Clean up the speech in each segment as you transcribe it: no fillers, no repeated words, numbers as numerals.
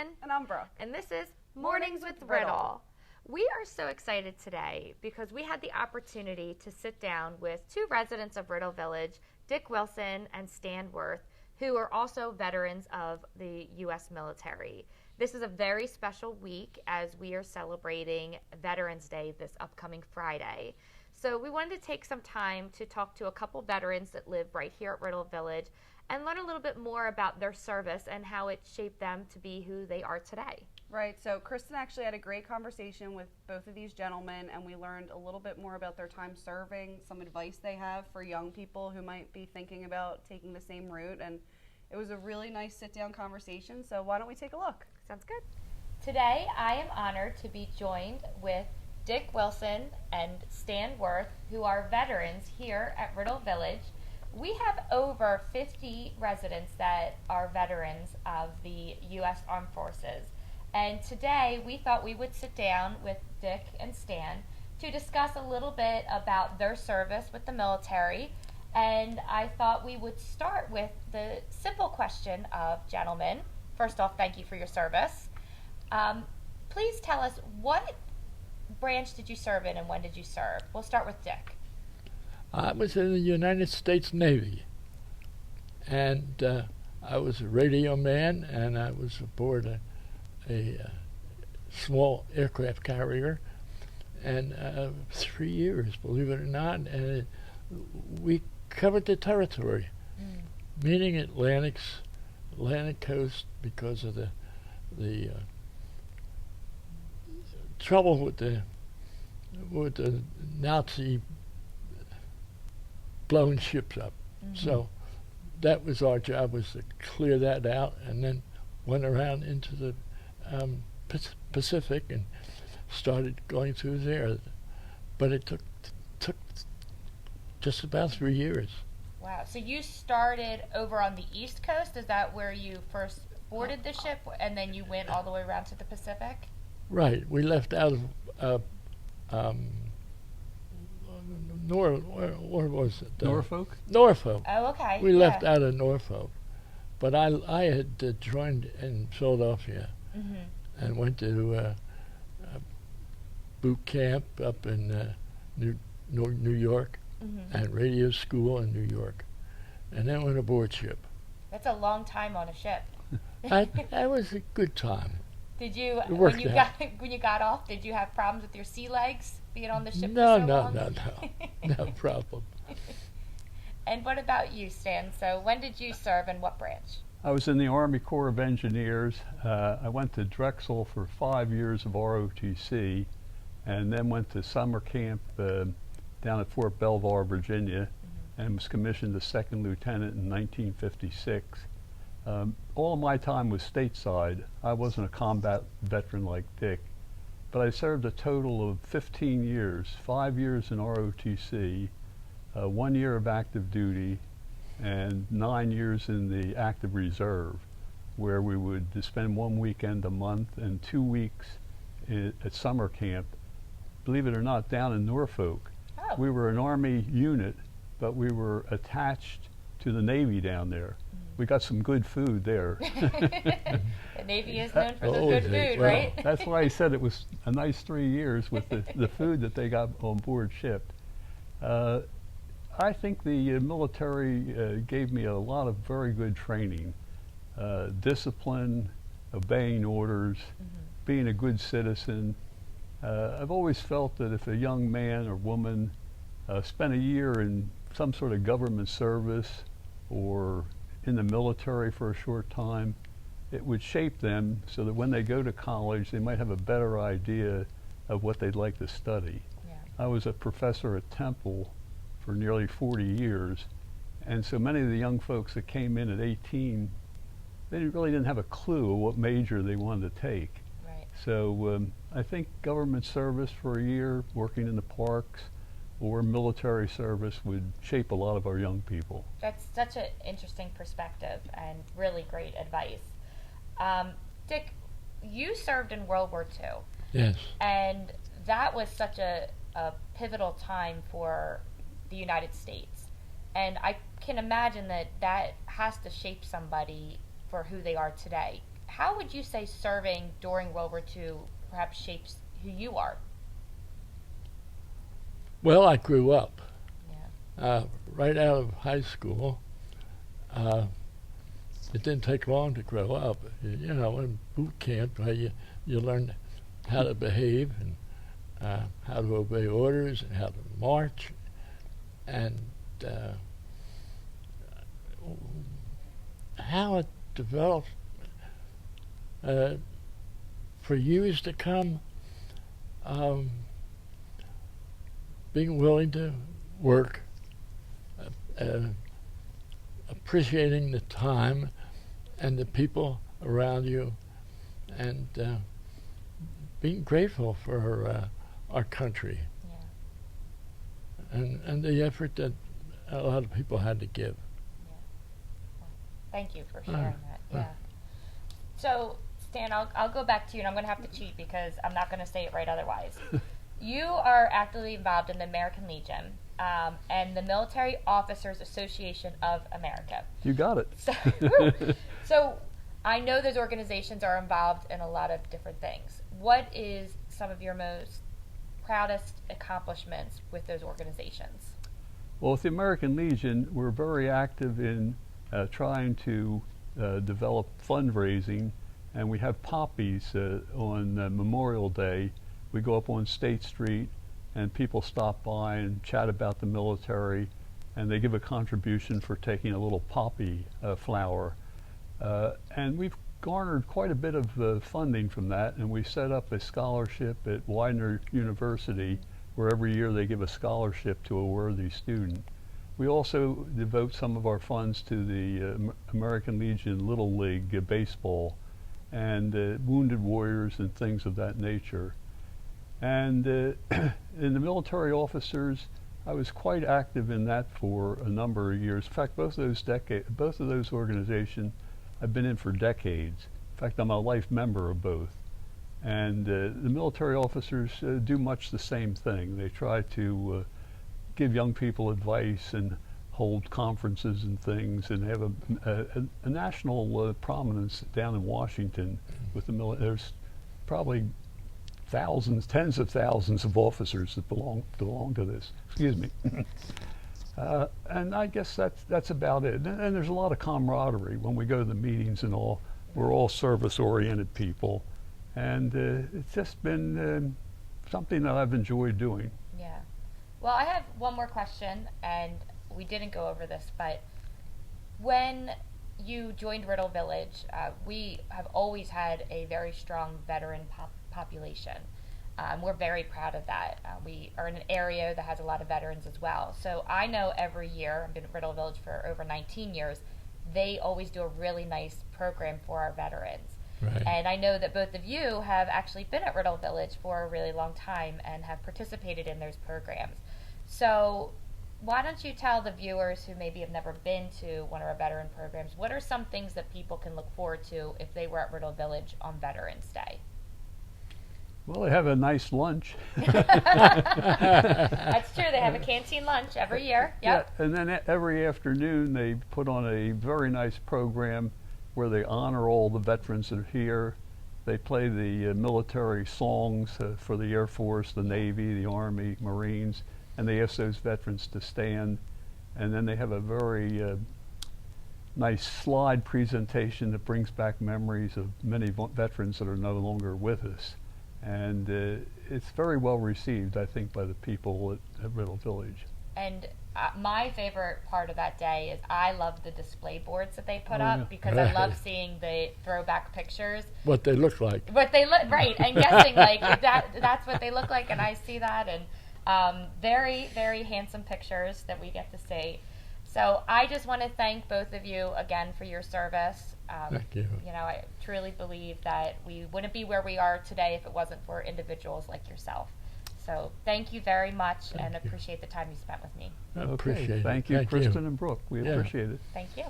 Kristen. And I'm Brooke. And this is Mornings with Riddle. We are so excited today because we had the opportunity to sit down with two residents of Riddle Village, Dick Wilson and Stan Woerth, who are also veterans of the U.S. military. This is a very special week as we are celebrating Veterans Day this upcoming Friday. So we wanted to take some time to talk to a couple veterans that live right here at Riddle Village and learn a little bit more about their service and how it shaped them to be who they are today. Right, so Kristen actually had a great conversation with both of these gentlemen, and we learned a little bit more about their time serving, some advice they have for young people who might be thinking about taking the same route, and it was a really nice sit-down conversation, so why don't we take a look? Sounds good. Today, I am honored to be joined with Dick Wilson and Stan Woerth, who are veterans here at Riddle Village. We have over 50 residents that are veterans of the U.S. Armed Forces. And today we thought we would sit down with Dick and Stan to discuss a little bit about their service with the military. And I thought we would start with the simple question of, gentlemen, first off, thank you for your service. Please tell us, what branch did you serve in and when did you serve? We'll start with Dick. I was in the United States Navy, and I was a radio man, and I was aboard a small aircraft carrier, and 3 years, believe it or not, and we covered the territory, meaning Atlantic coast, because of the trouble with the Nazi blowing ships up. So that was our job, was to clear that out, and then went around into the Pacific and started going through there. But it took just about 3 years. Wow. So you started over on the East Coast? Is that where you first boarded the ship, and then you went all the way around to the Pacific? Right. We left out of where was it? Norfolk? Norfolk. Oh, okay. We left out of Norfolk. But I had joined in Philadelphia and went to boot camp up in New York and radio school in New York. And then went aboard ship. That's a long time on a ship. That was a good time. Did you, when you got off, did you have problems with your sea legs being on the ship No, for so long? No problem. And what about you, Stan? So when did you serve and what branch? I was in the Army Corps of Engineers. I went to Drexel for 5 years of ROTC, and then went to summer camp down at Fort Belvoir, Virginia, and was commissioned as second lieutenant in 1956. All of my time was stateside. I wasn't a combat veteran like Dick, but I served a total of 15 years, 5 years in ROTC, 1 year of active duty, and 9 years in the active reserve, where we would spend 1 weekend a month and 2 weeks at summer camp, believe it or not, down in Norfolk. Oh. We were an Army unit, but we were attached to the Navy down there. We got some good food there. The Navy is known for the Oh, good food, Well, right? that's why I said it was a nice 3 years with the food that they got on board ship. I think the military gave me a lot of very good training. Discipline, obeying orders, being a good citizen. I've always felt that if a young man or woman spent a year in some sort of government service or in the military for a short time, it would shape them so that when they go to college, they might have a better idea of what they'd like to study. Yeah. I was a professor at Temple for nearly 40 years, and so many of the young folks that came in at 18, they really didn't have a clue of what major they wanted to take. Right. So I think government service for a year, working in the parks, or military service would shape a lot of our young people. That's such an interesting perspective and really great advice. Dick, you served in World War II. Yes. And that was such a pivotal time for the United States. And I can imagine that has to shape somebody for who they are today. how would you say serving during World War II perhaps shapes who you are? Well, I grew up Yeah. right out of high school. It didn't take long to grow up. You know, in boot camp, you learn how to behave and how to obey orders and how to march. And how it developed for years to come, being willing to work, appreciating the time and the people around you, and being grateful for our country and the effort that a lot of people had to give. Yeah. Well, thank you for sharing that. Yeah. So, Stan, I'll go back to you, and I'm going to have to cheat because I'm not going to say it right otherwise. You are actively involved in the American Legion and the Military Officers Association of America. You got it. So I know those organizations are involved in a lot of different things. What is some of your most proudest accomplishments with those organizations? Well, with the American Legion, we're very active in trying to develop fundraising, and we have poppies on Memorial Day. We go up on State Street, and people stop by and chat about the military, and they give a contribution for taking a little poppy flower. And we've garnered quite a bit of funding from that, and we set up a scholarship at Widener University where every year they give a scholarship to a worthy student. We also devote some of our funds to the American Legion Little League baseball and wounded warriors and things of that nature. And in the military officers, I was quite active in that for a number of years. In fact, both of those organizations I've been in for decades. In fact, I'm a life member of both. And the military officers do much the same thing. They try to give young people advice and hold conferences and things, and have a national prominence down in Washington with the military. There's probably thousands, tens of thousands of officers that belong to this. Excuse me. And I guess that's about it. And there's a lot of camaraderie when we go to the meetings and all. We're all service-oriented people, and it's just been something that I've enjoyed doing. Yeah. Well, I have one more question, and we didn't go over this, but when you joined Riddle Village, we have always had a very strong veteran population. We're very proud of that. We are in an area that has a lot of veterans as well. So I know every year, I've been at Riddle Village for over 19 years, they always do a really nice program for our veterans. Right. And I know that both of you have actually been at Riddle Village for a really long time and have participated in those programs. So why don't you tell the viewers who maybe have never been to one of our veteran programs, what are some things that people can look forward to if they were at Riddle Village on Veterans Day? Well, they have a nice lunch. That's true. They have a canteen lunch every year. Yep. Yeah, and then every afternoon they put on a very nice program where they honor all the veterans that are here. They play the military songs for the Air Force, the Navy, the Army, Marines, and they ask those veterans to stand. And then they have a very nice slide presentation that brings back memories of many veterans that are no longer with us. And it's very well received, I think, by the people at Riddle Village. And my favorite part of that day is I love the display boards that they put up because I love seeing the throwback pictures. What they look like. What they look, right, and guessing like that's what they look like, and I see that, and very, very handsome pictures that we get to see. So I just want to thank both of you again for your service. Thank you. You know, I truly believe that we wouldn't be where we are today if it wasn't for individuals like yourself. So thank you very much, and appreciate the time you spent with me. I appreciate it. Thank you, Kristen and Brooke. We appreciate it. Thank you.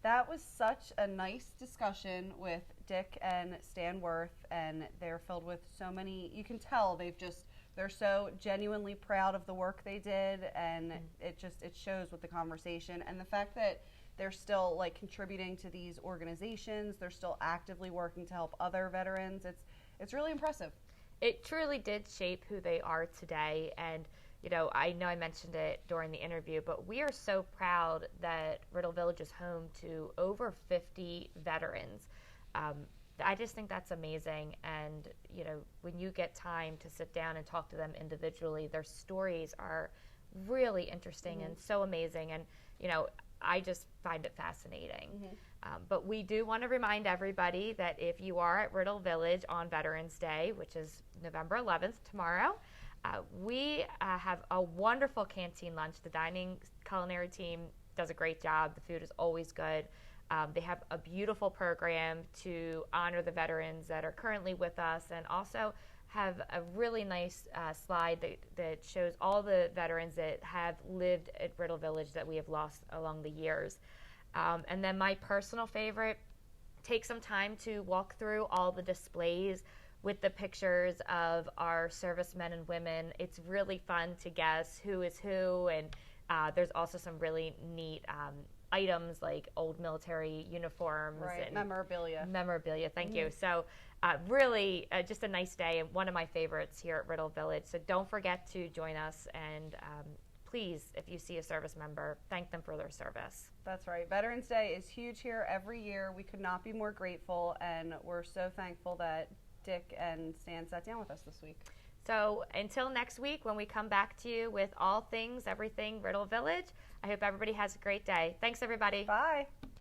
That was such a nice discussion with Dick and Stan Woerth, and they're filled with so many, you can tell they've just they're so genuinely proud of the work they did, and it shows with the conversation and the fact that they're still like contributing to these organizations. They're still actively working to help other veterans. It's really impressive. It truly did shape who they are today. And I know I mentioned it during the interview, but we are so proud that Riddle Village is home to over 50 veterans. I just think that's amazing. And, when you get time to sit down and talk to them individually, their stories are really interesting and so amazing. And, I just find it fascinating. But we do want to remind everybody that if you are at Riddle Village on Veterans Day, which is November 11th, tomorrow, we have a wonderful canteen lunch. The dining culinary team does a great job. The food is always good. They have a beautiful program to honor the veterans that are currently with us, and also have a really nice slide that shows all the veterans that have lived at Riddle Village that we have lost along the years. And then my personal favorite, take some time to walk through all the displays with the pictures of our servicemen and women. It's really fun to guess who is who, and there's also some really neat items like old military uniforms and memorabilia. Thank you. So really just a nice day, and one of my favorites here at Riddle Village. So don't forget to join us, and please, if you see a service member, thank them for their service. That's right. Veterans Day is huge here every year. We could not be more grateful, and we're so thankful that Dick and Stan sat down with us this week. So until next week, when we come back to you with all things, everything Riddle Village, I hope everybody has a great day. Thanks, everybody. Bye.